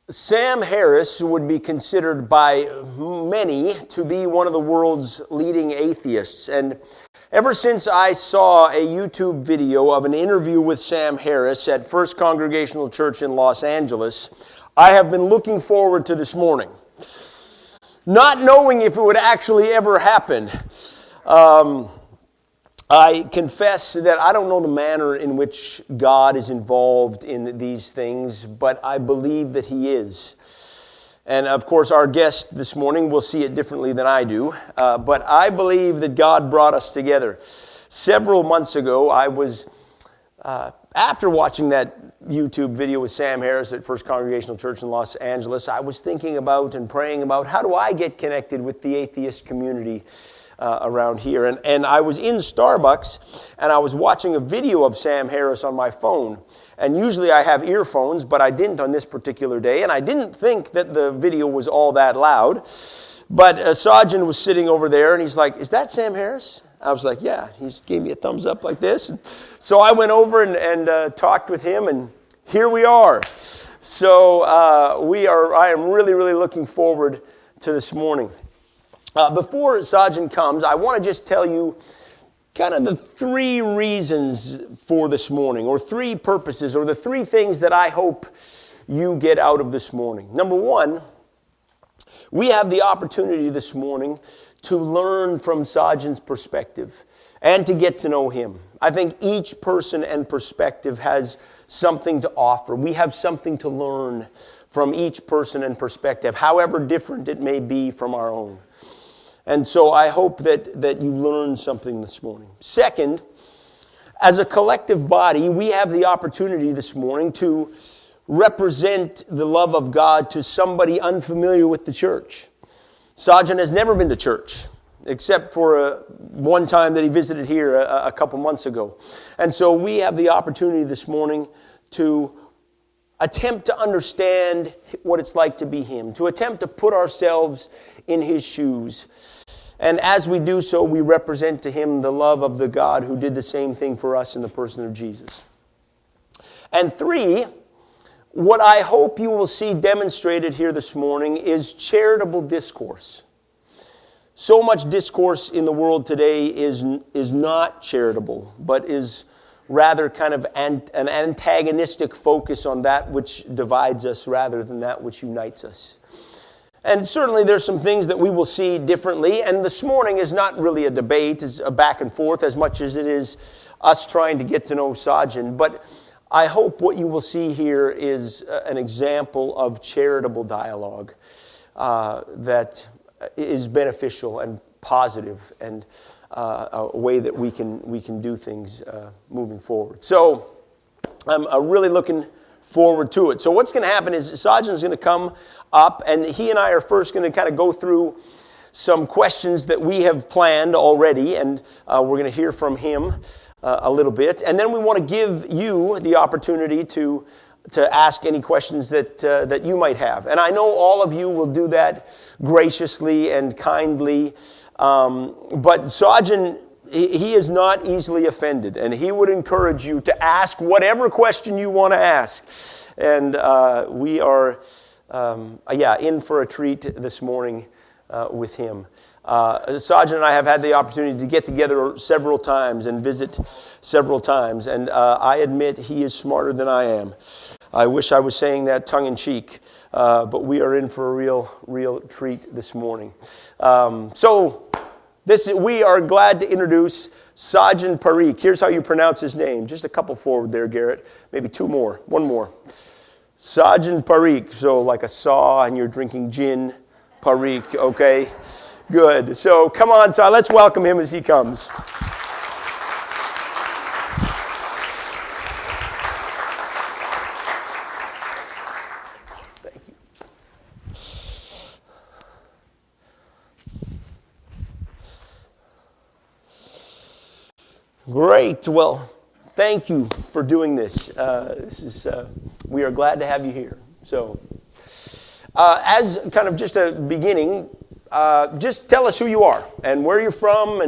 Sam Harris would be considered by many to be one of the world's leading atheists. And ever since I saw a YouTube video of an interview with Sam Harris at First Congregational Church in Los Angeles, I have been looking forward to this morning, not knowing if it would actually ever happen. I confess that I don't know the manner in which God is involved in these things, but I believe that He is. And of course, our guest this morning will see it differently than I do, but I believe that God brought us together. Several months ago, I was, after watching that YouTube video with Sam Harris at First Congregational Church in Los Angeles, I was thinking about and praying about how do I get connected with the atheist community around here. And I was in Starbucks, and I was watching a video of Sam Harris on my phone. And usually I have earphones, but I didn't on this particular day, and I didn't think that the video was all that loud. But Sajan was sitting over there, and he's like, "Is that Sam Harris?" I was like, "Yeah." He gave me a thumbs up like this. And so I went over and talked with him, and here we are. So I am really, really looking forward to this morning. Before Sajan comes, I want to just tell you kind of the three reasons for this morning, or three purposes, or the three things that I hope you get out of this morning. Number one, we have the opportunity this morning to learn from Sajan's perspective and to get to know him. I think each person and perspective has something to offer. We have something to learn from each person and perspective, however different it may be from our own. And so I hope that you learn something this morning. Second, as a collective body, we have the opportunity this morning to represent the love of God to somebody unfamiliar with the church. Sajan has never been to church, except for one time that he visited here a couple months ago. And so we have the opportunity this morning to attempt to understand what it's like to be him, to attempt to put ourselves in his shoes. And as we do so, we represent to him the love of the God who did the same thing for us in the person of Jesus. And three, what I hope you will see demonstrated here this morning is charitable discourse. So much discourse in the world today is not charitable, but is rather kind of an antagonistic focus on that which divides us rather than that which unites us. And certainly there's some things that we will see differently, and this morning is not really a debate, it's a back and forth as much as it is us trying to get to know Sajan. But I hope what you will see here is an example of charitable dialogue that is beneficial and positive, and a way that we can do things moving forward. So I'm really looking forward to it. So what's going to happen is Sajan is going to come up, and he and I are first going to kind of go through some questions that we have planned already, and we're going to hear from him a little bit. And then we want to give you the opportunity to ask any questions that you might have. And I know all of you will do that graciously and kindly, but Sajan, he is not easily offended, and he would encourage you to ask whatever question you want to ask. And we are, in for a treat this morning with him. Sajan and I have had the opportunity to get together several times and visit several times, and I admit he is smarter than I am. I wish I was saying that tongue-in-cheek, but we are in for a real treat this morning. We are glad to introduce Sajan Parikh. Here's how you pronounce his name. Just a couple forward there, Garrett. Maybe two more. One more. Sajan Parikh. So like a saw and you're drinking gin. Parikh, okay? Good. So come on, Sajan. Let's welcome him as he comes. Great. Well, thank you for doing this. We are glad to have you here. So, as kind of just a beginning, just tell us who you are and where you're from,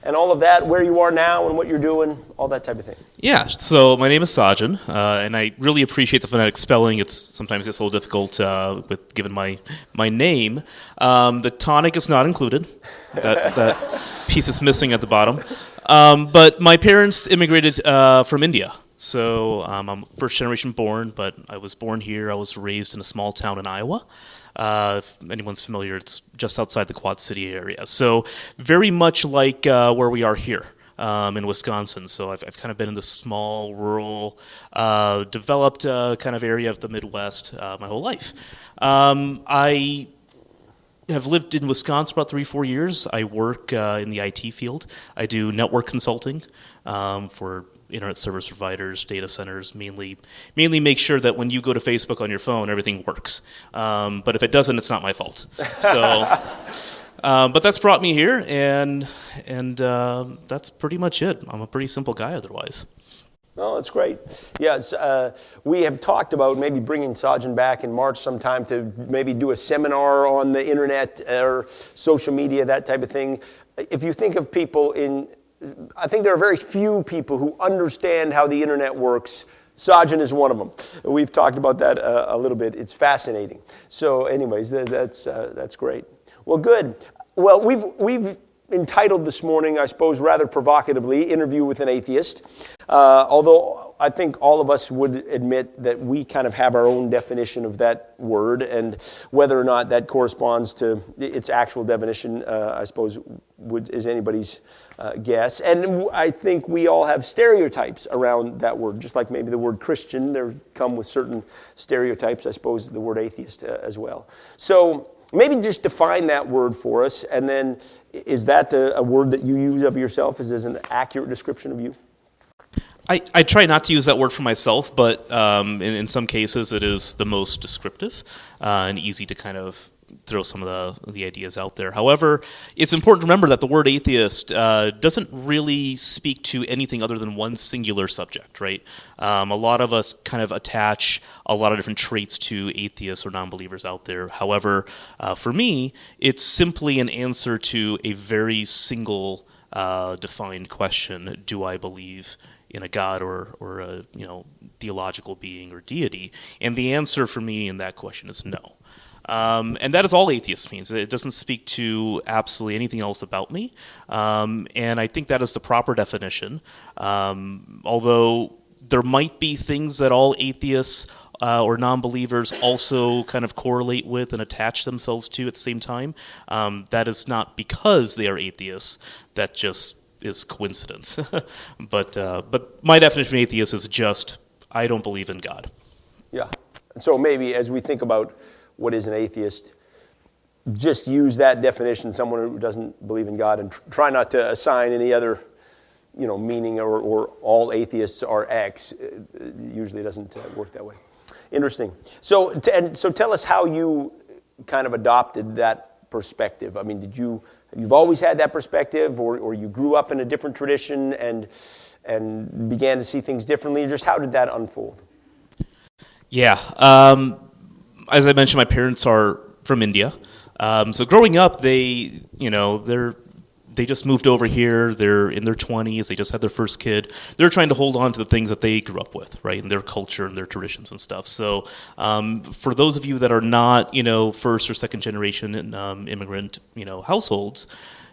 and all of that, where you are now and what you're doing, all that type of thing. Yeah, so my name is Sajan, and I really appreciate the phonetic spelling. It's sometimes gets a little difficult with given my name. The tonic is not included. That piece is missing at the bottom. But my parents immigrated from India. So I'm first generation born, but I was born here. I was raised in a small town in Iowa. If anyone's familiar, it's just outside the Quad City area. So very much like where we are here in Wisconsin. So I've kind of been in this small, rural, developed kind of area of the Midwest my whole life. I have lived in Wisconsin for about 3-4 years. I work in the IT field. I do network consulting for internet service providers, data centers, mainly make sure that when you go to Facebook on your phone, everything works. But if it doesn't, it's not my fault. So, but that's brought me here, and that's pretty much it. I'm a pretty simple guy otherwise. Oh, that's great. Yes, we have talked about maybe bringing Sajan back in March sometime to maybe do a seminar on the internet or social media, that type of thing. If you think of people I think there are very few people who understand how the internet works. Sajan is one of them. We've talked about that a little bit. It's fascinating. So anyways, that's great. Well, good. Well, we've entitled this morning, I suppose, rather provocatively, Interview with an Atheist. Although I think all of us would admit that we kind of have our own definition of that word, and whether or not that corresponds to its actual definition, I suppose, is anybody's guess. And I think we all have stereotypes around that word, just like maybe the word Christian, there come with certain stereotypes, I suppose, the word atheist as well. So maybe just define that word for us, and then is that a word that you use of yourself? Is an accurate description of you? I try not to use that word for myself, but in some cases it is the most descriptive and easy to kind of throw some of the ideas out there. However, it's important to remember that the word atheist doesn't really speak to anything other than one singular subject, right? A lot of us kind of attach a lot of different traits to atheists or non-believers out there. However, for me, it's simply an answer to a very single defined question: do I believe in a God or a theological being or deity? And the answer for me in that question is no. And that is all atheist means. It doesn't speak to absolutely anything else about me. And I think that is the proper definition. Although there might be things that all atheists or non-believers also kind of correlate with and attach themselves to at the same time. That is not because they are atheists. That just is coincidence. But my definition of atheist is just, I don't believe in God. Yeah. So maybe as we think about what is an atheist, just use that definition, someone who doesn't believe in God, and try not to assign any other meaning or all atheists are X. It usually doesn't work that way. Interesting. So tell us how you kind of adopted that perspective. I mean, you've always had that perspective, or you grew up in a different tradition and began to see things differently? Just how did that unfold? Yeah. As I mentioned, my parents are from India. So growing up, they just moved over here. They're in their 20s. They just had their first kid. They're trying to hold on to the things that they grew up with, right, and their culture and their traditions and stuff. So for those of you that are not, first or second generation immigrant, households,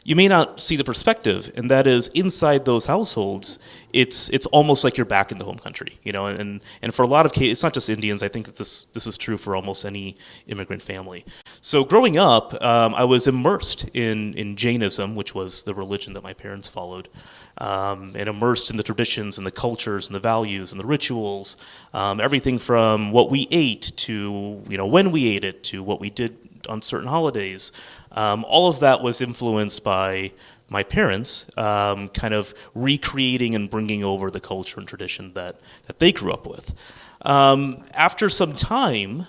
you may not see the perspective, and that is inside those households, it's almost like you're back in the home country, and for a lot of cases, it's not just Indians. I think that this is true for almost any immigrant family. So growing up, I was immersed in Jainism, which was the religion that my parents followed, and immersed in the traditions and the cultures and the values and the rituals, everything from what we ate to when we ate it to what we did on certain holidays. All of that was influenced by my parents kind of recreating and bringing over the culture and tradition that they grew up with. After some time,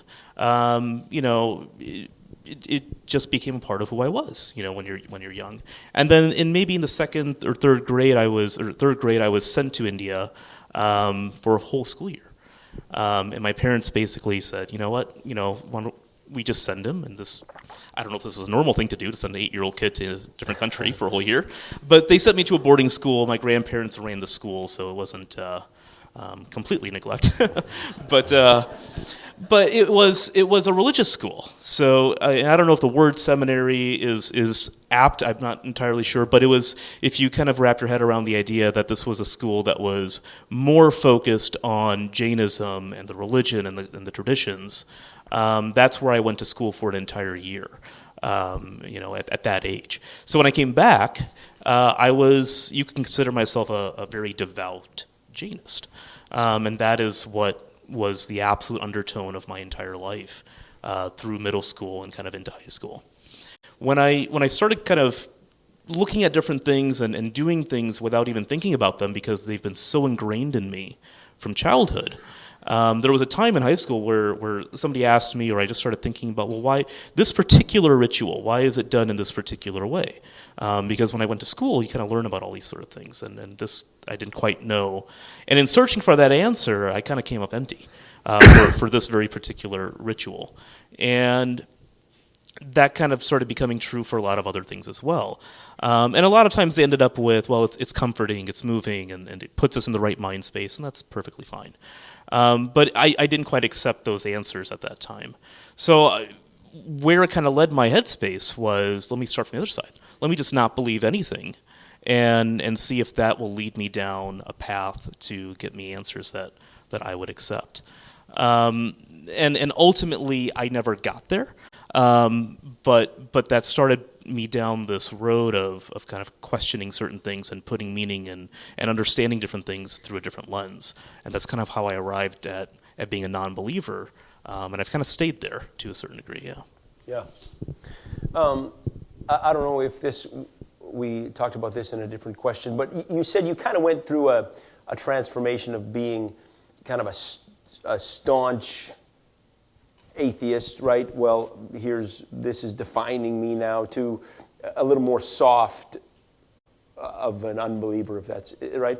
it just became a part of who I was, when you're young. And then in the second or third grade, I was sent to India for a whole school year. And my parents basically said, you know what, we just send him, and I don't know if this is a normal thing to do, to send an 8-year-old kid to a different country for a whole year, but they sent me to a boarding school. My grandparents ran the school, so it wasn't completely neglect. But it was a religious school. So I don't know if the word seminary is apt. I'm not entirely sure. But it was, if you kind of wrap your head around the idea that this was a school that was more focused on Jainism and the religion and the traditions, that's where I went to school for an entire year. At that age. So when I came back, you can consider myself a very devout Jainist. And that is what was the absolute undertone of my entire life through middle school and kind of into high school. When I started kind of looking at different things and doing things without even thinking about them because they've been so ingrained in me from childhood, there was a time in high school where somebody asked me, or I just started thinking about, well, why this particular ritual? Why is it done in this particular way? Because when I went to school, you kind of learn about all these sort of things, and this I didn't quite know. And in searching for that answer, I kind of came up empty for this very particular ritual. And that kind of started becoming true for a lot of other things as well. And a lot of times they ended up with, well, it's comforting, it's moving, and it puts us in the right mind space, and that's perfectly fine. But I didn't quite accept those answers at that time. So where it kind of led my headspace was, let me start from the other side. Let me just not believe anything and see if that will lead me down a path to get me answers that I would accept. And ultimately, I never got there. But that started me down this road of kind of questioning certain things and putting meaning and understanding different things through a different lens. And that's kind of how I arrived at being a non-believer. And I've kind of stayed there to a certain degree, yeah. Yeah. I don't know if we talked about this in a different question, but you said you kind of went through a transformation of being kind of a staunch atheist, right? Well, this is defining me now, to a little more soft of an unbeliever, if that's right.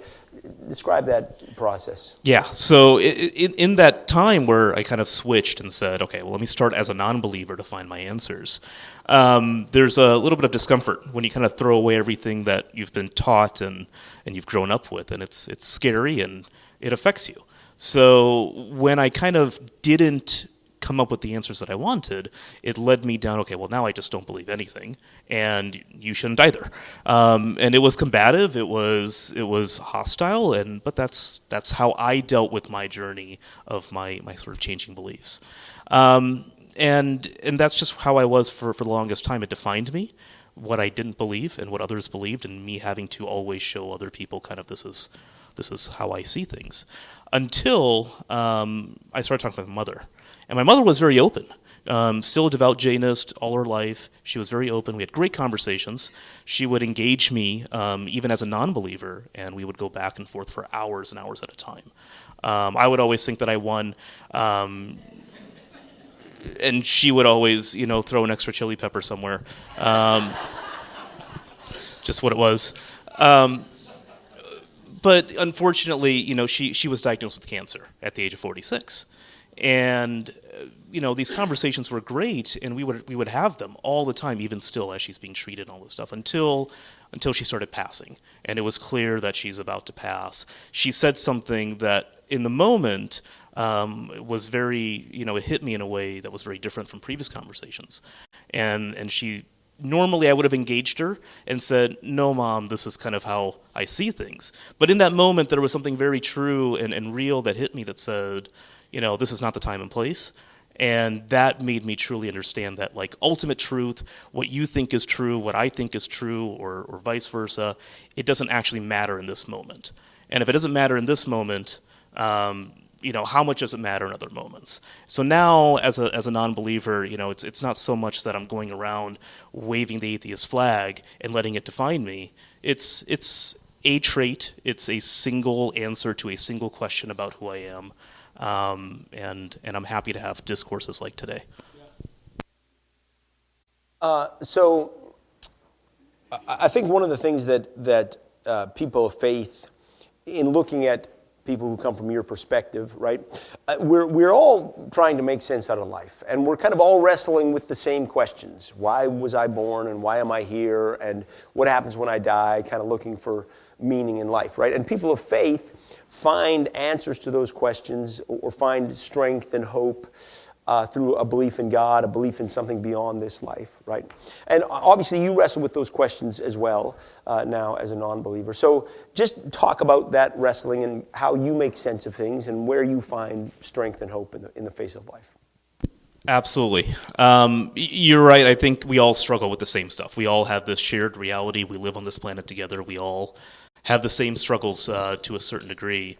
Describe that process. Yeah, so in that time where I kind of switched and said, okay, well, let me start as a non-believer to find my answers, there's a little bit of discomfort when you kind of throw away everything that you've been taught and you've grown up with, and it's scary and it affects you. So when I kind of didn't come up with the answers that I wanted, it led me down, okay, well, now I just don't believe anything, and you shouldn't either. And it was combative, it was hostile, but that's how I dealt with my journey of my sort of changing beliefs. And that's just how I was for the longest time. It defined me, what I didn't believe and what others believed, and me having to always show other people kind of this is how I see things. Until I started talking with my mother. And my mother was very open, still a devout Jainist all her life. She was very open. We had great conversations. She would engage me even as a non-believer, and we would go back and forth for hours and hours at a time. I would always think that I won, and she would always, throw an extra chili pepper somewhere. Just what it was. But unfortunately, she was diagnosed with cancer at the age of 46. And these conversations were great, and we would have them all the time, even still as she's being treated and all this stuff, until she started passing, and it was clear that she's about to pass. She said something that, in the moment, was very, it hit me in a way that was very different from previous conversations, and she. Normally, I would have engaged her and said, no, Mom, this is kind of how I see things. But in that moment, there was something very true and real that hit me that said, this is not the time and place. And that made me truly understand that, like, ultimate truth, what you think is true, what I think is true, or vice versa, it doesn't actually matter in this moment. And if it doesn't matter in this moment, how much does it matter in other moments? So now, as a non-believer, it's not so much that I'm going around waving the atheist flag and letting it define me. It's a trait. It's a single answer to a single question about who I am, and I'm happy to have discourses like today. So, I think one of the things that people of faith, in looking at people who come from your perspective, right? We're all trying to make sense out of life, and we're kind of all wrestling with the same questions. Why was I born, and why am I here, and what happens when I die, kind of looking for meaning in life, right? And people of faith find answers to those questions or find strength and hope through a belief in God, a belief in something beyond this life, right? And obviously you wrestle with those questions as well now as a non-believer. So just talk about that wrestling and how you make sense of things and where you find strength and hope in the face of life. Absolutely. You're right. I think we all struggle with the same stuff. We all have this shared reality. We live on this planet together. We all have the same struggles to a certain degree.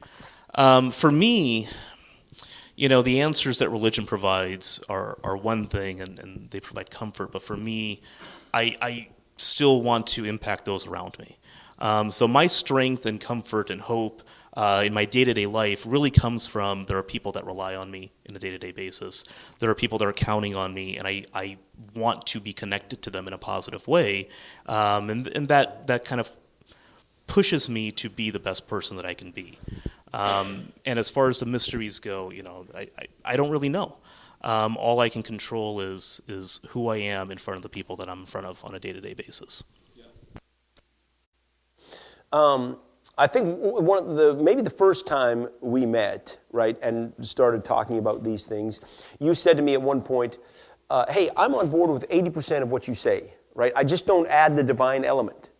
For me, the answers that religion provides are one thing, and they provide comfort. But for me, I still want to impact those around me. So my strength and comfort and hope in my day-to-day life really comes from there are people that rely on me in a day-to-day basis. There are people that are counting on me, and I want to be connected to them in a positive way. And that kind of pushes me to be the best person that I can be. And as far as the mysteries go, I don't really know. All I can control is who I am in front of the people that I'm in front of on a day-to-day basis. I think maybe the first time we met, right, and started talking about these things, you said to me at one point, hey, I'm on board with 80% of what you say, right? I just don't add the divine element.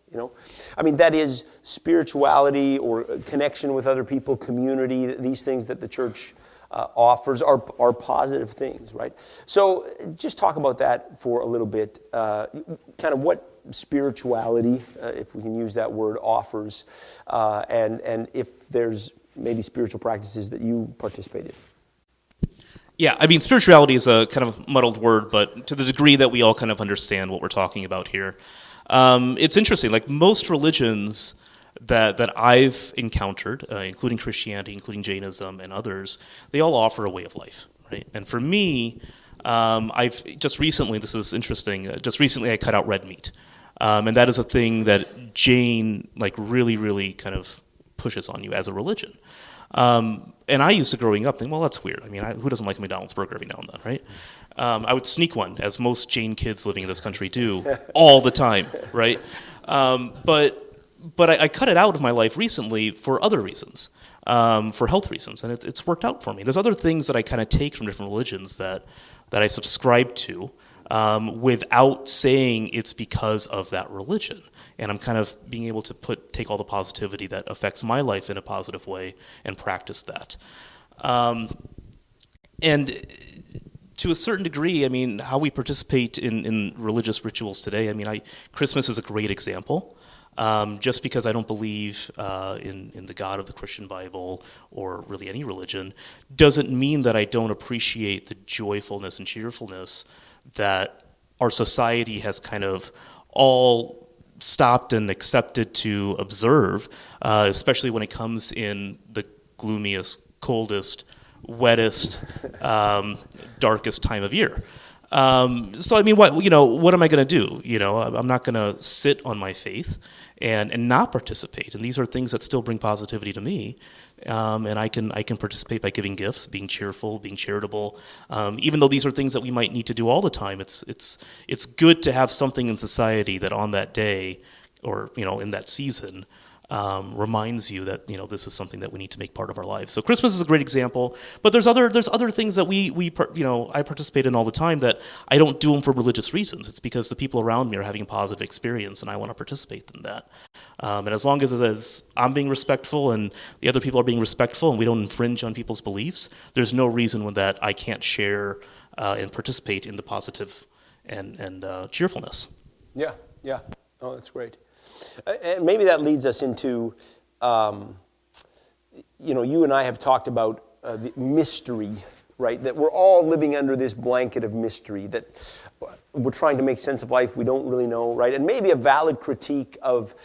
That is spirituality or connection with other people, community, these things that the church offers are positive things, right? So just talk about that for a little bit, kind of what spirituality, if we can use that word, offers, and if there's maybe spiritual practices that you participate in. Yeah, spirituality is a kind of muddled word, but to the degree that we all kind of understand what we're talking about here, it's interesting. Like most religions that I've encountered, including Christianity, including Jainism and others, they all offer a way of life, right? And for me, I've just recently, this is interesting, I cut out red meat. And that is a thing that Jain really, really kind of pushes on you as a religion. And I used to, growing up, think, well, that's weird. Who doesn't like a McDonald's burger every now and then, right? I would sneak one, as most Jain kids living in this country do, all the time, right? But I cut it out of my life recently for other reasons, for health reasons, and it's worked out for me. There's other things that I kind of take from different religions that I subscribe to without saying it's because of that religion. And I'm kind of being able to take all the positivity that affects my life in a positive way and practice that. And to a certain degree, how we participate in religious rituals today, Christmas is a great example. Just because I don't believe in the God of the Christian Bible or really any religion doesn't mean that I don't appreciate the joyfulness and cheerfulness that our society has kind of all stopped and accepted to observe, especially when it comes in the gloomiest, coldest, wettest, darkest time of year. What am I going to do? I'm not going to sit on my faith and not participate. And these are things that still bring positivity to me. And I can participate by giving gifts, being cheerful, being charitable. Even though these are things that we might need to do all the time, it's good to have something in society that on that day or in that season reminds you that this is something that we need to make part of our lives. So Christmas is a great example, but there's other things that I participate in all the time that I don't do them for religious reasons. It's because the people around me are having a positive experience, and I want to participate in that. And as long as I'm being respectful and the other people are being respectful, and we don't infringe on people's beliefs, there's no reason with that I can't share and participate in the positive and cheerfulness. Yeah. Oh, that's great. And maybe that leads us into, you and I have talked about the mystery, right? That we're all living under this blanket of mystery, that we're trying to make sense of life we don't really know, right? And maybe a valid critique of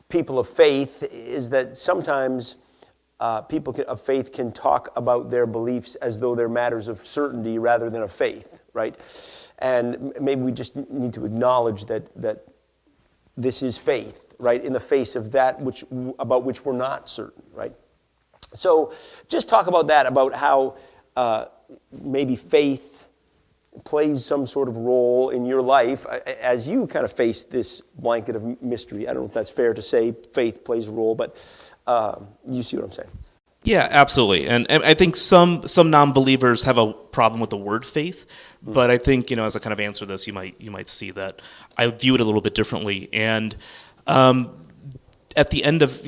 people of faith is that sometimes people of faith can talk about their beliefs as though they're matters of certainty rather than of faith, right? And maybe we just need to acknowledge that this is faith, right, in the face of that about which we're not certain, right? So just talk about that, about how maybe faith plays some sort of role in your life as you kind of face this blanket of mystery. I don't know if that's fair to say faith plays a role, but you see what I'm saying. Yeah, absolutely. And I think some non-believers have a problem with the word faith, but I think, as I kind of answer this, you might see that I view it a little bit differently. And at the end of,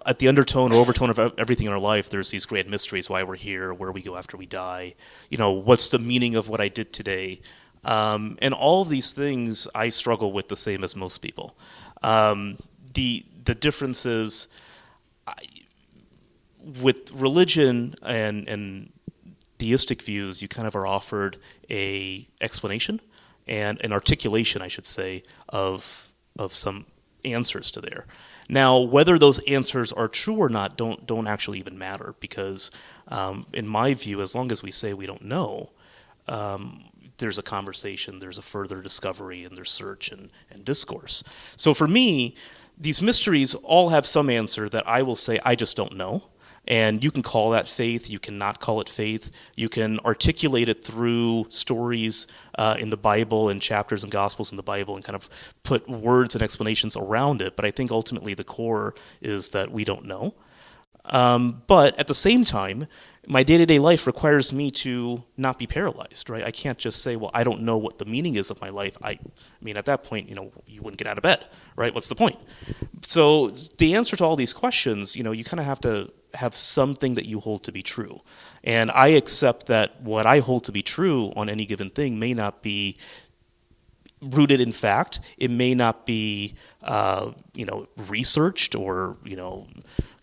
at the undertone or overtone of everything in our life, there's these great mysteries: why we're here, where we go after we die, what's the meaning of what I did today. And all of these things I struggle with the same as most people. The difference is, with religion and theistic views, you kind of are offered a explanation and an articulation, I should say, of some answers to there. Now, whether those answers are true or not don't actually even matter, because in my view, as long as we say we don't know, there's a conversation, there's a further discovery, and there's search and discourse. So for me, these mysteries all have some answer that I will say I just don't know. And you can call that faith, you cannot call it faith. You can articulate it through stories in the Bible and chapters and Gospels in the Bible and kind of put words and explanations around it. But I think ultimately the core is that we don't know. But at the same time, my day-to-day life requires me to not be paralyzed, right? I can't just say, well, I don't know what the meaning is of my life. I mean, at that point, you wouldn't get out of bed, right? What's the point? So the answer to all these questions, you kind of have to have something that you hold to be true. And I accept that what I hold to be true on any given thing may not be rooted in fact. It may not be, researched or,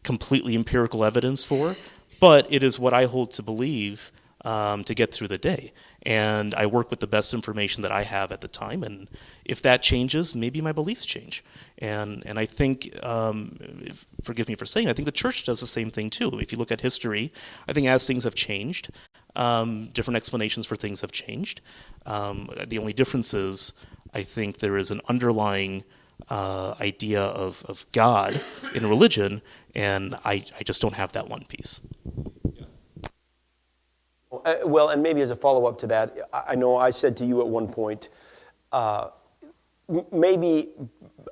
completely empirical evidence for, but it is what I hold to believe to get through the day. And I work with the best information that I have at the time, and if that changes, maybe my beliefs change. And I think, forgive me for saying, I think the church does the same thing too. If you look at history, I think as things have changed, different explanations for things have changed. The only difference is, I think there is an underlying idea of God in religion, and I just don't have that one piece. Well, and maybe as a follow-up to that, I know I said to you at one point, maybe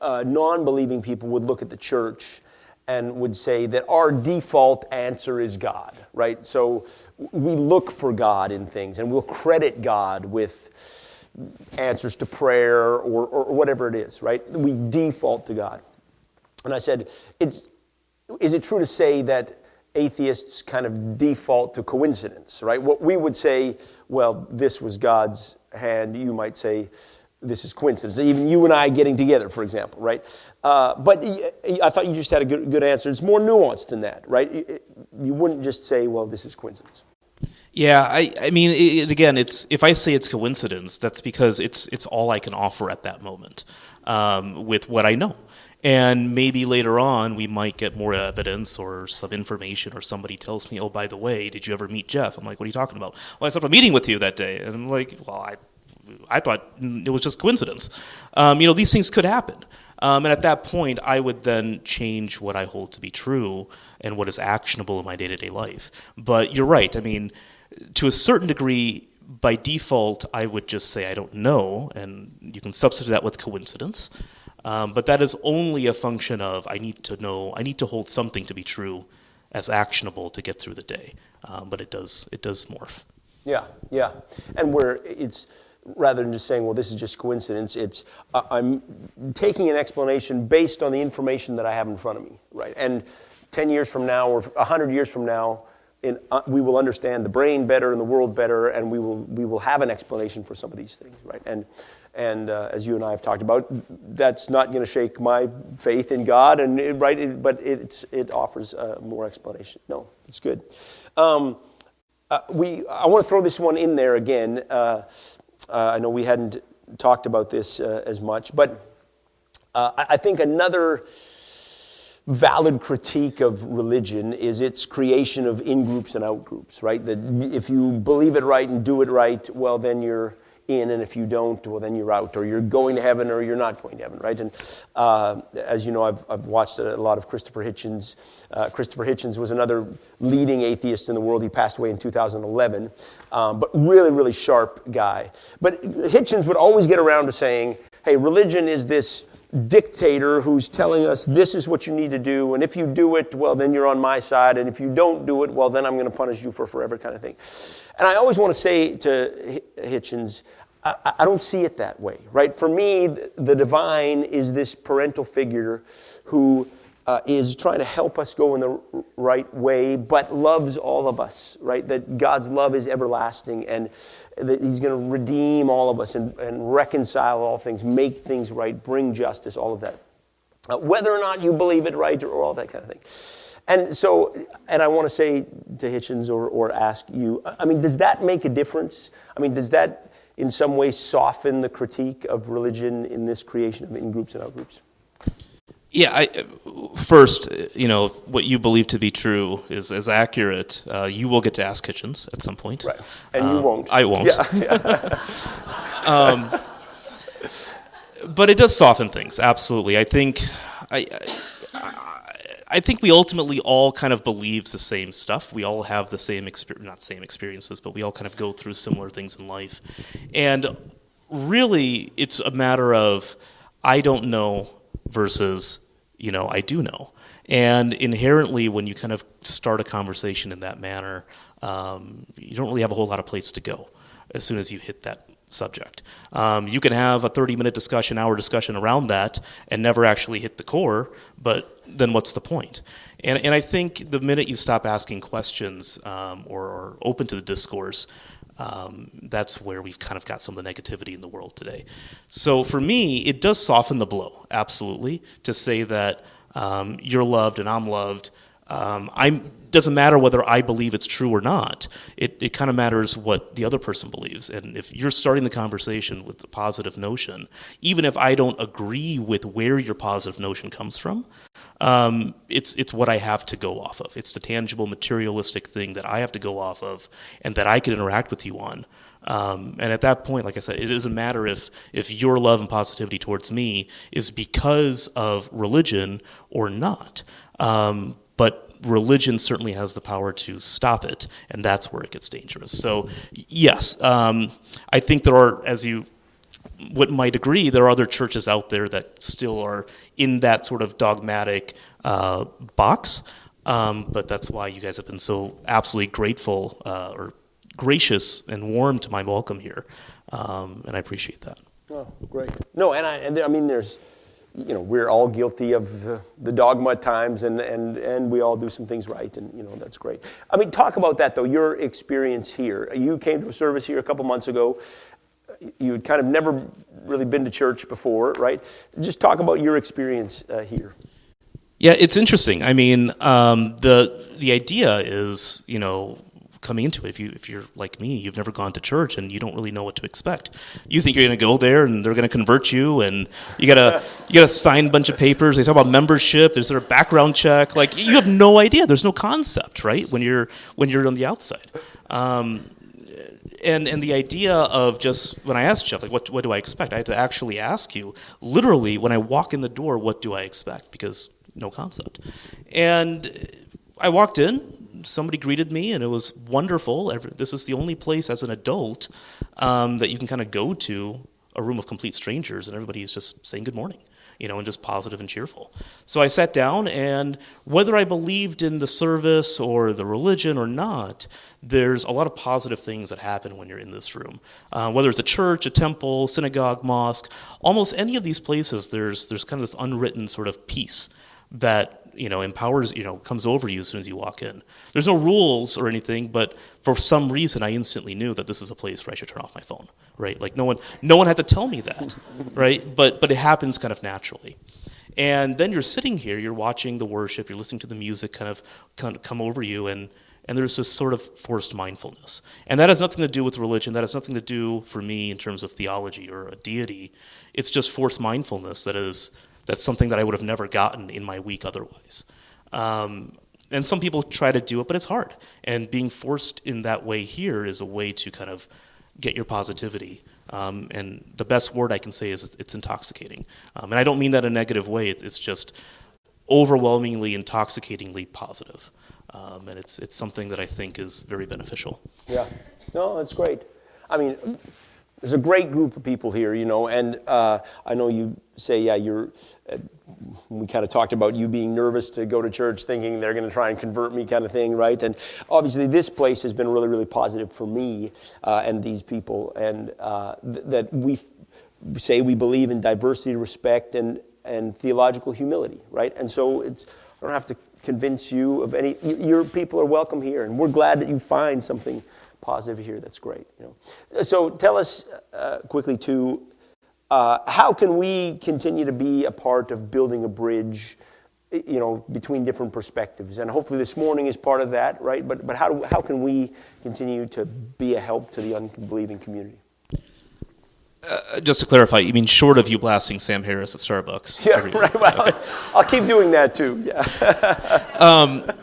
non-believing people would look at the church and would say that our default answer is God, right? So we look for God in things, and we'll credit God with answers to prayer or whatever it is, right? We default to God. And I said, is it true to say that atheists kind of default to coincidence, right? What we would say, well, this was God's hand. You might say, this is coincidence. Even you and I getting together, for example, right? But I thought you just had a good answer. It's more nuanced than that, right? You wouldn't just say, well, this is coincidence. Yeah, I mean, again, if I say it's coincidence, that's because it's all I can offer at that moment with what I know. And maybe later on, we might get more evidence or some information, or somebody tells me, oh, by the way, did you ever meet Jeff? I'm like, what are you talking about? Well, I set up a meeting with you that day. And I'm like, well, I thought it was just coincidence. These things could happen. And at that point, I would then change what I hold to be true and what is actionable in my day-to-day life. But you're right. I mean, to a certain degree, by default, I would just say I don't know, and you can substitute that with coincidence. But that is only a function of I need to know, I need to hold something to be true as actionable to get through the day. But it does morph. Yeah. And where it's, rather than just saying, well, this is just coincidence, it's I'm taking an explanation based on the information that I have in front of me, right? And 10 years from now or 100 years from now, we will understand the brain better and the world better, and we will have an explanation for some of these things, right? And as you and I have talked about, that's not going to shake my faith in God, but it offers more explanation. No, it's good. I want to throw this one in there again. I know we hadn't talked about this as much, but I think another valid critique of religion is its creation of in-groups and out-groups, right? That if you believe it right and do it right, well, then you're in, and if you don't, well, then you're out, or you're going to heaven, or you're not going to heaven, right? And as you know, I've watched a lot of Christopher Hitchens. Christopher Hitchens was another leading atheist in the world. He passed away in 2011, but really, really sharp guy. But Hitchens would always get around to saying, hey, religion is this dictator who's telling us this is what you need to do, and if you do it, well, then you're on my side, and if you don't do it, well, then I'm going to punish you for forever, kind of thing. And I always want to say to Hitchens, I don't see it that way, right? For me, the divine is this parental figure who is trying to help us go in the right way, but loves all of us, right? That God's love is everlasting, and that He's going to redeem all of us and reconcile all things, make things right, bring justice, all of that. Whether or not you believe it, right, or all that kind of thing. And so, and I want to say to Hitchens or ask you, I mean, does that make a difference? I mean, does that in some way soften the critique of religion in this creation of in-groups and out-groups? Yeah, first, what you believe to be true is accurate. You will get to ask Hitchens at some point. Right, and you won't. I won't. Yeah. But it does soften things, absolutely. I think we ultimately all kind of believe the same stuff. We all have the same not same experiences, but we all kind of go through similar things in life. And really, it's a matter of I don't know versus I do know. And inherently, when you kind of start a conversation in that manner, you don't really have a whole lot of place to go as soon as you hit that subject. You can have a 30-minute discussion, hour discussion around that and never actually hit the core, but then what's the point? And I think the minute you stop asking questions or open to the discourse, that's where we've kind of got some of the negativity in the world today. So for me, it does soften the blow, absolutely, to say that you're loved and I'm loved. Doesn't matter whether I believe it's true or not. It kind of matters what the other person believes. And if you're starting the conversation with a positive notion, even if I don't agree with where your positive notion comes from, it's what I have to go off of. It's the tangible, materialistic thing that I have to go off of and that I can interact with you on. And at that point, like I said, it doesn't matter if your love and positivity towards me is because of religion or not. But religion certainly has the power to stop it, and that's where it gets dangerous. So, yes, I think there are, as you might agree, there are other churches out there that still are in that sort of dogmatic box, but that's why you guys have been so absolutely grateful or gracious and warm to my welcome here, and I appreciate that. Oh, great. No, and I mean, there's, we're all guilty of the dogma at times, and we all do some things right, and that's great. I mean, talk about that though. Your experience here. You came to a service here a couple months ago. You had kind of never really been to church before, right? Just talk about your experience here. Yeah, it's interesting. I mean, the idea is, coming into it, if you're like me, you've never gone to church and you don't really know what to expect. You think you're going to go there and they're going to convert you, and you gotta sign a bunch of papers. They talk about membership. There's a background check. Like, you have no idea. There's no concept, right? When you're on the outside. And the idea of just, when I asked Jeff, like, what do I expect? I had to actually ask you, literally, when I walk in the door, what do I expect? Because no concept. And I walked in. Somebody greeted me, and it was wonderful. This is the only place as an adult that you can kind of go to a room of complete strangers, and everybody is just saying good morning, and just positive and cheerful. So I sat down, and whether I believed in the service or the religion or not, there's a lot of positive things that happen when you're in this room. Whether it's a church, a temple, synagogue, mosque, almost any of these places, there's kind of this unwritten sort of peace that empowers, comes over you as soon as you walk in. There's no rules or anything, but for some reason I instantly knew that this is a place where I should turn off my phone, right? Like no one had to tell me that, right? But it happens kind of naturally. And then you're sitting here, you're watching the worship, you're listening to the music kind of come over you, and there's this sort of forced mindfulness. And that has nothing to do with religion. That has nothing to do, for me, in terms of theology or a deity. It's just forced mindfulness that's something that I would have never gotten in my week otherwise. And some people try to do it, but it's hard. And being forced in that way here is a way to kind of get your positivity And the best word I can say is it's intoxicating. And I don't mean that in a negative way. It's just overwhelmingly, intoxicatingly positive. And it's something that I think is very beneficial. Yeah. No, that's great. I mean, there's a great group of people here, and I know you say, we kind of talked about you being nervous to go to church, thinking they're going to try and convert me kind of thing, right? And obviously this place has been really, really positive for me and these people, and that we say we believe in diversity, respect, and theological humility, right? And so I don't have to convince you of any, your people are welcome here, and we're glad that you find something positive here. That's great. So tell us quickly too, how can we continue to be a part of building a bridge, between different perspectives? And hopefully this morning is part of that, right? But how can we continue to be a help to the unbelieving community? Just to clarify, you mean short of you blasting Sam Harris at Starbucks? Yeah, right. Well, okay. I'll keep doing that too. Yeah.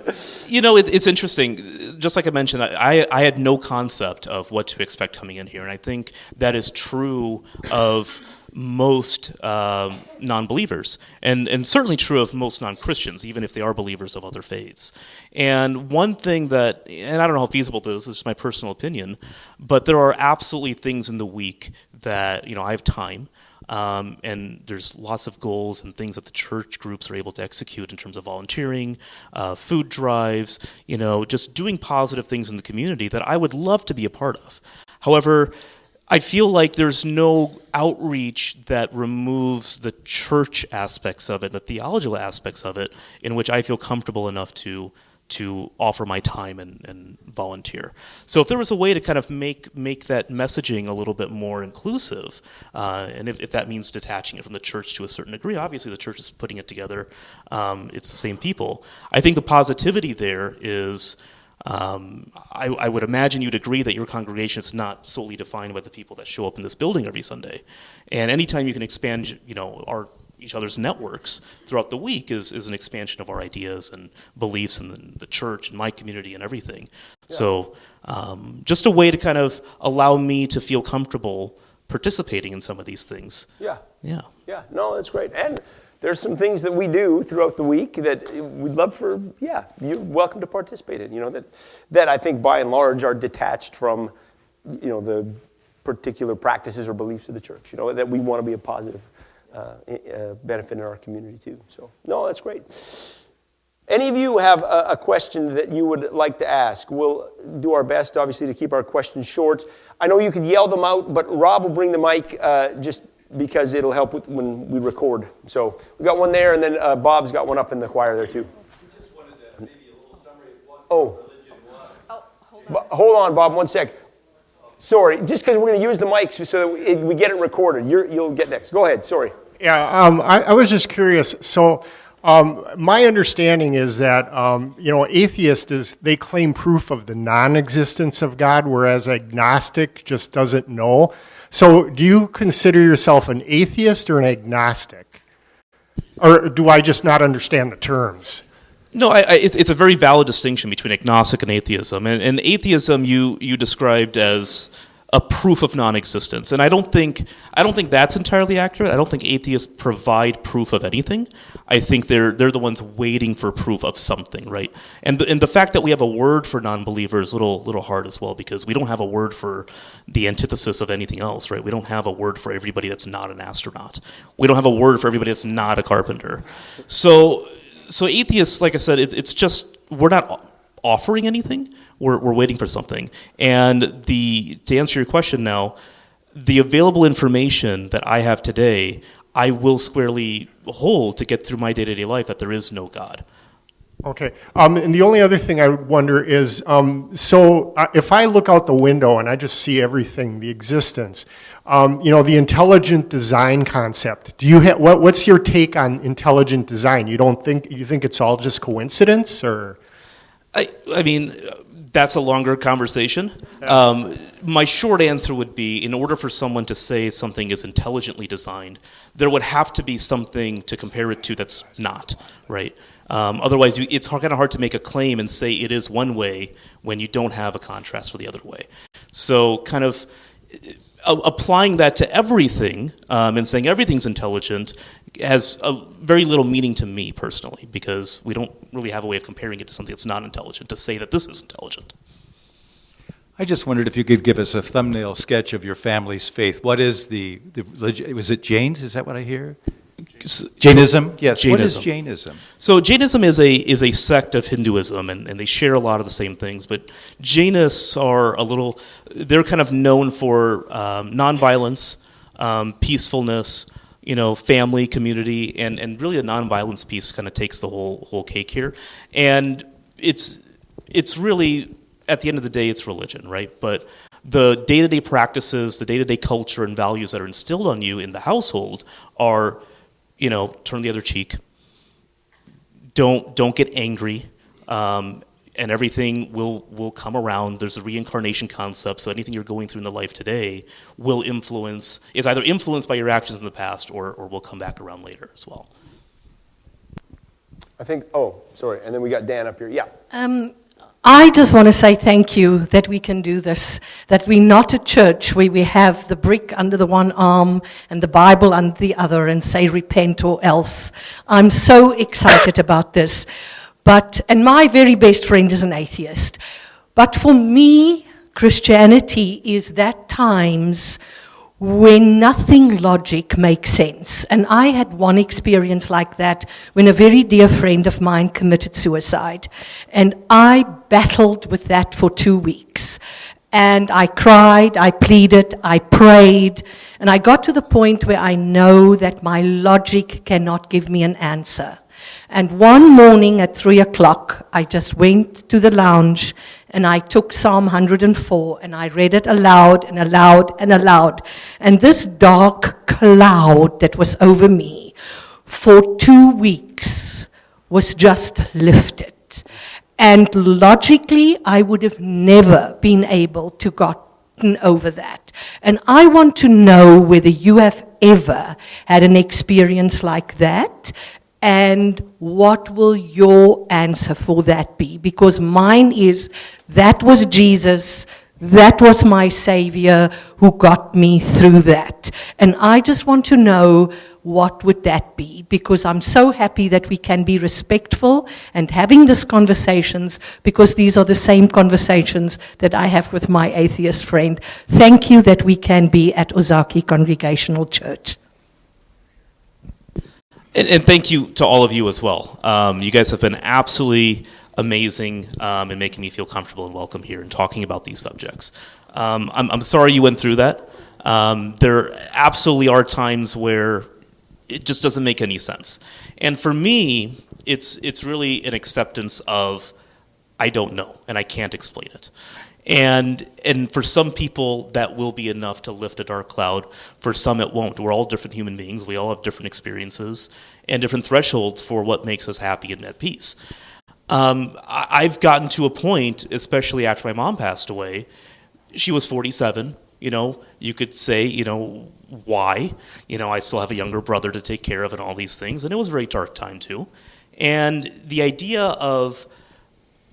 It's interesting. Just like I mentioned, I had no concept of what to expect coming in here, and I think that is true of most non-believers, and certainly true of most non-Christians, even if they are believers of other faiths. And one thing that, and I don't know how feasible this is my personal opinion, but there are absolutely things in the week that, I have time, and there's lots of goals and things that the church groups are able to execute in terms of volunteering, food drives, just doing positive things in the community that I would love to be a part of. However, I feel like there's no outreach that removes the church aspects of it, the theological aspects of it, in which I feel comfortable enough to offer my time and volunteer. So if there was a way to kind of make that messaging a little bit more inclusive, and if that means detaching it from the church to a certain degree, obviously the church is putting it together, it's the same people. I think the positivity there is, I would imagine you'd agree that your congregation is not solely defined by the people that show up in this building every Sunday. And anytime you can expand, each other's networks throughout the week is an expansion of our ideas and beliefs in the church and my community and everything. Yeah. So just a way to kind of allow me to feel comfortable participating in some of these things. Yeah. Yeah. Yeah. No, that's great. And there's some things that we do throughout the week that we'd love for, you're welcome to participate in, that I think by and large are detached from, the particular practices or beliefs of the church, that we want to be a positive benefit in our community too. So, no, that's great. Any of you have a question that you would like to ask? We'll do our best, obviously, to keep our questions short. I know you could yell them out, but Rob will bring the mic just because it'll help when we record. So we got one there, and then Bob's got one up in the choir there too. We just wanted to maybe a little summary of what religion was. Hold on, Bob, one sec. Sorry, just because we're going to use the mics so that we get it recorded. You'll get next. Go ahead, sorry. Yeah, I was just curious. So my understanding is that, atheist they claim proof of the non-existence of God, whereas agnostic just doesn't know. So do you consider yourself an atheist or an agnostic? Or do I just not understand the terms? No, it's a very valid distinction between agnostic and atheism. And atheism you described as a proof of non-existence. And I don't think that's entirely accurate. I don't think atheists provide proof of anything. I think they're the ones waiting for proof of something, right? And the fact that we have a word for non-believer is a little hard as well, because we don't have a word for the antithesis of anything else, right? We don't have a word for everybody that's not an astronaut. We don't have a word for everybody that's not a carpenter. So atheists, like I said, it's just, we're not offering anything. We're waiting for something. And to answer your question now, the available information that I have today, I will squarely hold to get through my day-to-day life that there is no God. Okay. And the only other thing I would wonder is, if I look out the window and I just see everything, the existence, the intelligent design concept. Do you what's your take on intelligent design? You think it's all just coincidence, or? I mean, that's a longer conversation. My short answer would be, in order for someone to say something is intelligently designed, there would have to be something to compare it to that's not, right? Otherwise, it's kind of hard to make a claim and say it is one way when you don't have a contrast for the other way. So kind of, applying that to everything and saying everything's intelligent has very little meaning to me personally, because we don't really have a way of comparing it to something that's not intelligent to say that this is intelligent. I just wondered if you could give us a thumbnail sketch of your family's faith. What is the religion? Was it Jains? Is that what I hear? Jainism? Yes. Jainism. What is Jainism? So Jainism is a sect of Hinduism, and they share a lot of the same things. But Jainists are they're kind of known for nonviolence, peacefulness, family, community, and really the nonviolence piece kind of takes the whole cake here. And it's really, at the end of the day, it's religion, right? But the day-to-day practices, the day-to-day culture and values that are instilled on you in the household are, turn the other cheek, don't get angry, and everything will come around. There's a reincarnation concept, so anything you're going through in the life today is either influenced by your actions in the past or will come back around later as well. I think, sorry, and then we got Dan up here. Yeah. I just want to say thank you that we can do this, that we're not a church where we have the brick under the one arm and the Bible under the other and say repent or else. I'm so excited about this. And my very best friend is an atheist. But for me, Christianity is that times when nothing logic makes sense. And I had one experience like that when a very dear friend of mine committed suicide. And I battled with that for 2 weeks. And I cried, I pleaded, I prayed, and I got to the point where I know that my logic cannot give me an answer. And one morning at 3 o'clock, I just went to the lounge and I took Psalm 104 and I read it aloud and aloud and aloud. And this dark cloud that was over me for 2 weeks was just lifted. And logically, I would have never been able to gotten over that. And I want to know whether you have ever had an experience like that. And what will your answer for that be? Because mine is, that was Jesus, that was my Savior who got me through that. And I just want to know, what would that be? Because I'm so happy that we can be respectful and having these conversations, because these are the same conversations that I have with my atheist friend. Thank you that we can be at Ozaukee Congregational Church. And thank you to all of you as well. You guys have been absolutely amazing in making me feel comfortable and welcome here and talking about these subjects. I'm sorry you went through that. There absolutely are times where it just doesn't make any sense. And for me, it's really an acceptance of I don't know and I can't explain it. And for some people, that will be enough to lift a dark cloud. For some, it won't. We're all different human beings. We all have different experiences and different thresholds for what makes us happy and at peace. I've gotten to a point, especially after my mom passed away, she was 47, you could say, why? I still have a younger brother to take care of and all these things. And it was a very dark time too. And the idea of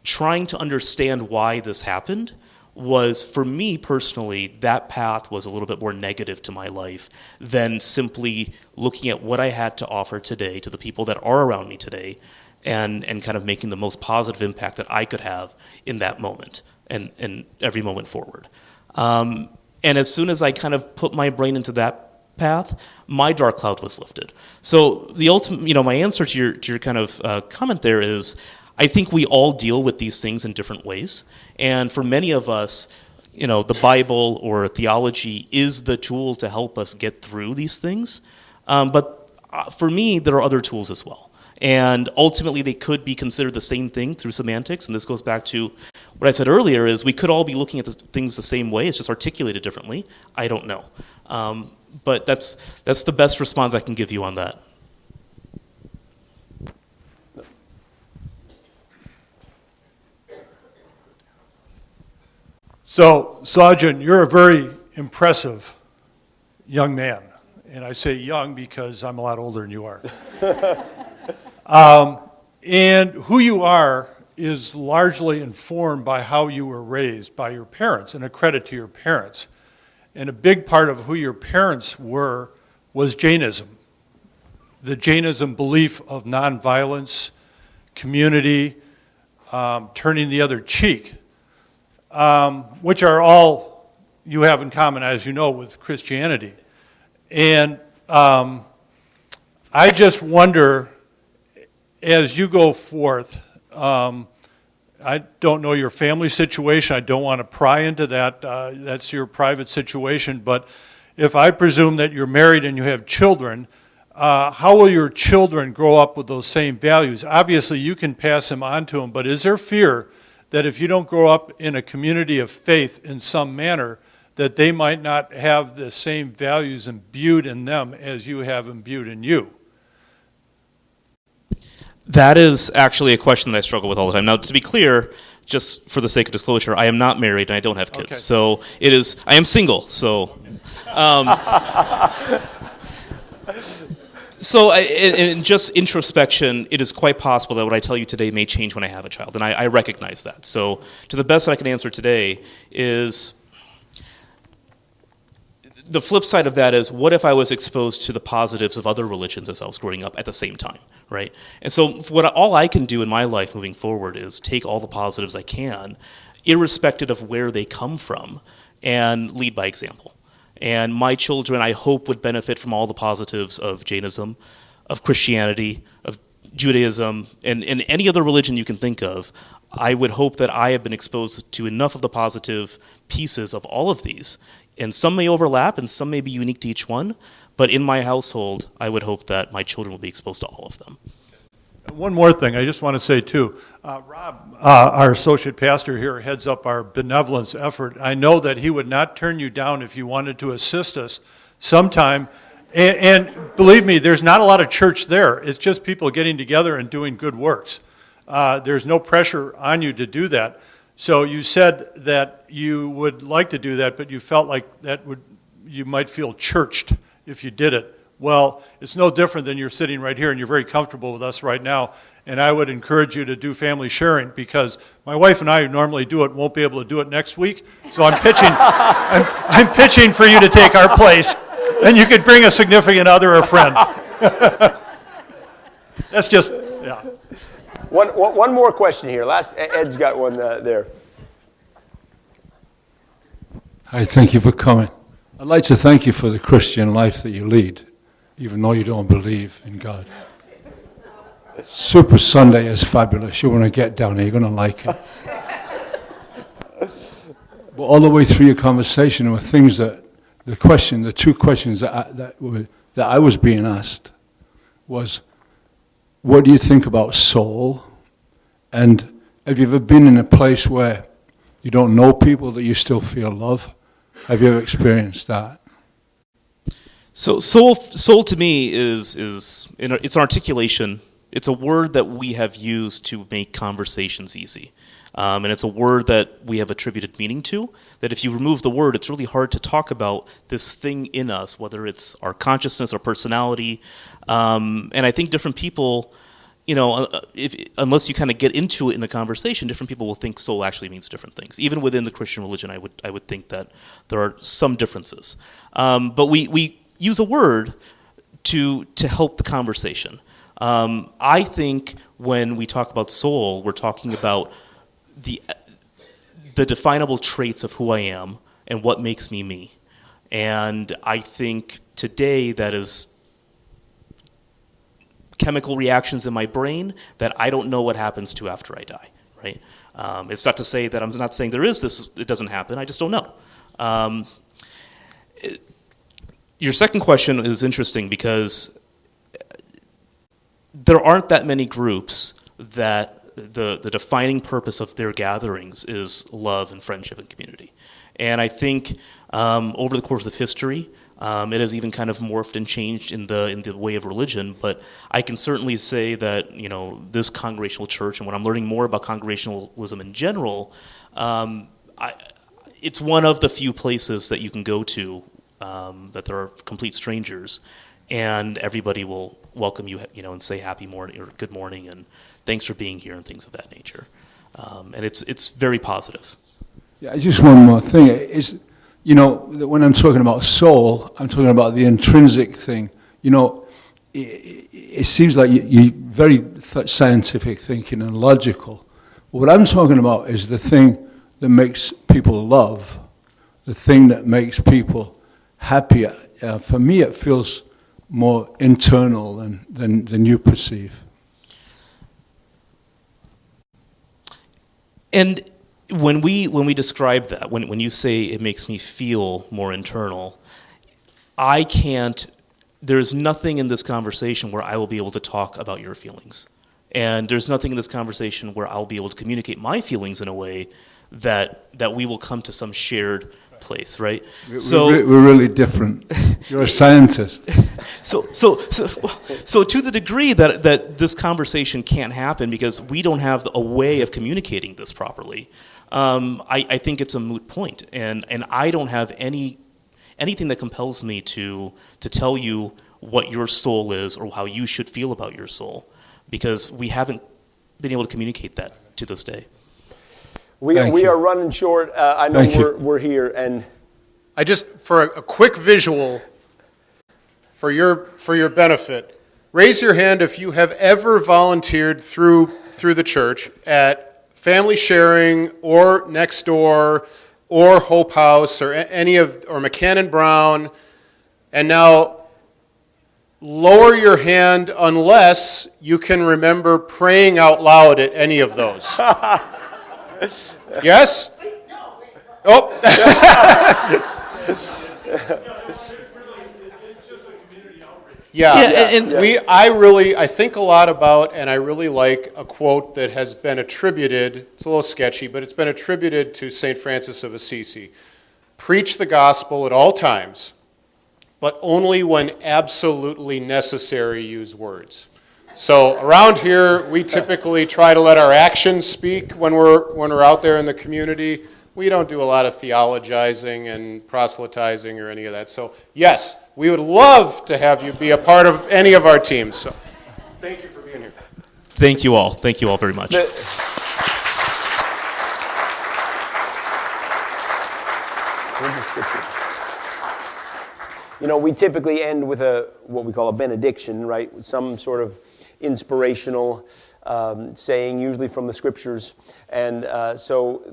trying to understand why this happened was, for me personally, that path was a little bit more negative to my life than simply looking at what I had to offer today to the people that are around me today and kind of making the most positive impact that I could have in that moment and every moment forward. And as soon as I kind of put my brain into that path, my dark cloud was lifted. So the ultimate, my answer to your kind of comment there is, I think we all deal with these things in different ways. And for many of us, the Bible or theology is the tool to help us get through these things. But for me, there are other tools as well. And ultimately, they could be considered the same thing through semantics. And this goes back to what I said earlier, is we could all be looking at things the same way. It's just articulated differently. I don't know. But that's the best response I can give you on that. So, Sajan, you're a very impressive young man. And I say young because I'm a lot older than you are. And who you are is largely informed by how you were raised by your parents, and a credit to your parents. and a big part of who your parents were was Jainism. The Jainism belief of nonviolence, community, turning the other cheek, which are all you have in common, as you know, with Christianity. And I just wonder, as you go forth, I don't know your family situation. I don't want to pry into that. That's your private situation. But if I presume that you're married and you have children, how will your children grow up with those same values? Obviously, you can pass them on to them, but is there fear that if you don't grow up in a community of faith in some manner, that they might not have the same values imbued in them as you have imbued in you? That is actually a question that I struggle with all the time. Now, to be clear, just for the sake of disclosure, I am not married and I don't have kids. Okay. So I am single. So, in just introspection, it is quite possible that what I tell you today may change when I have a child, and I recognize that. So, to the best that I can answer today is, the flip side of that is, what if I was exposed to the positives of other religions as I was growing up at the same time, right? And so all I can do in my life moving forward is take all the positives I can, irrespective of where they come from, and lead by example. And my children, I hope, would benefit from all the positives of Jainism, of Christianity, of Judaism, and any other religion you can think of. I would hope that I have been exposed to enough of the positive pieces of all of these. And some may overlap and some may be unique to each one, but in my household, I would hope that my children will be exposed to all of them. One more thing I just want to say, too. Rob, our associate pastor here, heads up our benevolence effort. I know that he would not turn you down if you wanted to assist us sometime. And believe me, there's not a lot of church there. It's just people getting together and doing good works. There's no pressure on you to do that. So you said that you would like to do that, but you felt like you might feel churched if you did it. Well, it's no different than you're sitting right here and you're very comfortable with us right now. And I would encourage you to do family sharing, because my wife and I, who normally do it, won't be able to do it next week. So I'm pitching, I'm pitching for you to take our place, and you could bring a significant other or friend. That's just, yeah. One more question here. Ed's got one there. Hi, thank you for coming. I'd like to thank you for the Christian life that you lead, even though you don't believe in God. Super Sunday is fabulous. You want to get down there, you're going to like it. But all the way through your conversation, there were things the two questions that I was being asked was, what do you think about soul? And have you ever been in a place where you don't know people that you still feel love? Have you ever experienced that? So soul to me is it's an articulation. It's a word that we have used to make conversations easy. And it's a word that we have attributed meaning to, that if you remove the word, it's really hard to talk about this thing in us, whether it's our consciousness or personality. And I think different people, unless you kind of get into it in the conversation, different people will think soul actually means different things. Even within the Christian religion, I would think that there are some differences. But we use a word to help the conversation. I think when we talk about soul, we're talking about the definable traits of who I am and what makes me me. And I think today that is chemical reactions in my brain that I don't know what happens to after I die, right? It's not to say that I'm not saying there is this, it doesn't happen, I just don't know. Your second question is interesting because there aren't that many groups that the defining purpose of their gatherings is love and friendship and community. And I think over the course of history, it has even kind of morphed and changed in the way of religion. But I can certainly say that this Congregational church, and when I'm learning more about Congregationalism in general, it's one of the few places that you can go to that there are complete strangers, and everybody will welcome you, and say happy morning or good morning and thanks for being here and things of that nature. And it's very positive. Yeah, just one more thing. you know, when I'm talking about soul, I'm talking about the intrinsic thing. You know, it seems like you're very scientific thinking and logical. What I'm talking about is the thing that makes people love, the thing that makes people happy. For me, it feels more internal than you perceive. And when we describe that, when you say it makes me feel more internal, I can't. There's nothing in this conversation where I will be able to talk about your feelings. And there's nothing in this conversation where I'll be able to communicate my feelings in a way that we will come to some shared place, right? We're really different. You're a scientist. So to the degree that this conversation can't happen because we don't have a way of communicating this properly, I think it's a moot point. And I don't have anything that compels me to tell you what your soul is or how you should feel about your soul, because we haven't been able to communicate that to this day. We are running short. I know we're here, and I just, for a quick visual, for your benefit, raise your hand if you have ever volunteered through the church at family sharing or Next Door or Hope House or or McCann Brown, and now lower your hand unless you can remember praying out loud at any of those. Yes? Oh. I think a lot about, and I really like a quote that has been attributed, it's a little sketchy, but it's been attributed to St. Francis of Assisi. Preach the gospel at all times, but only when absolutely necessary use words. So around here, we typically try to let our actions speak when we're out there in the community. We don't do a lot of theologizing and proselytizing or any of that. So yes, we would love to have you be a part of any of our teams. So thank you for being here. Thank you all. Thank you all very much. You know, we typically end with what we call a benediction, right? Some sort of inspirational saying, usually from the scriptures. And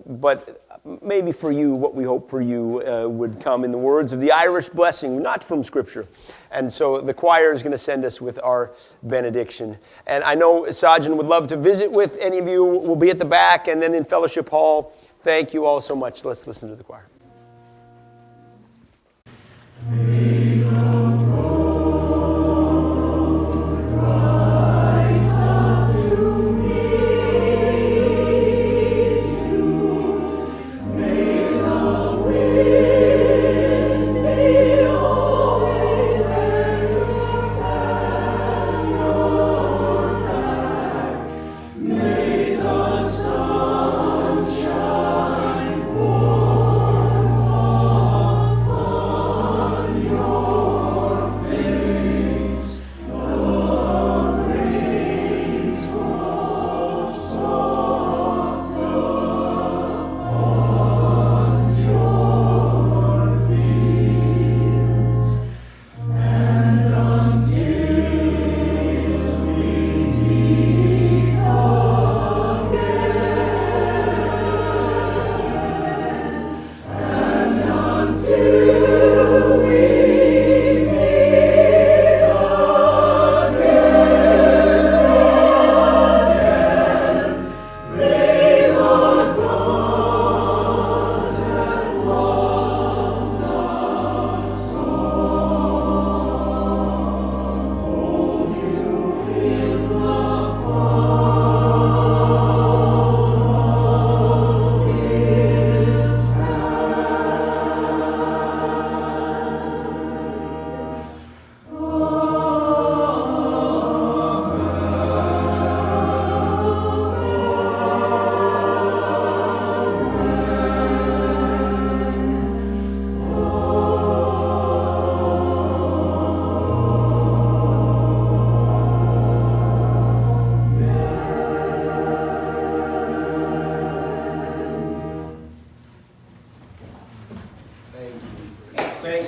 but maybe for you, what we hope for you would come in the words of the Irish blessing, not from scripture. And so the choir is going to send us with our benediction. And I know Sajan would love to visit with any of you. We'll be at the back and then in Fellowship Hall. Thank you all so much. Let's listen to the choir. Your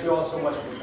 you all so much for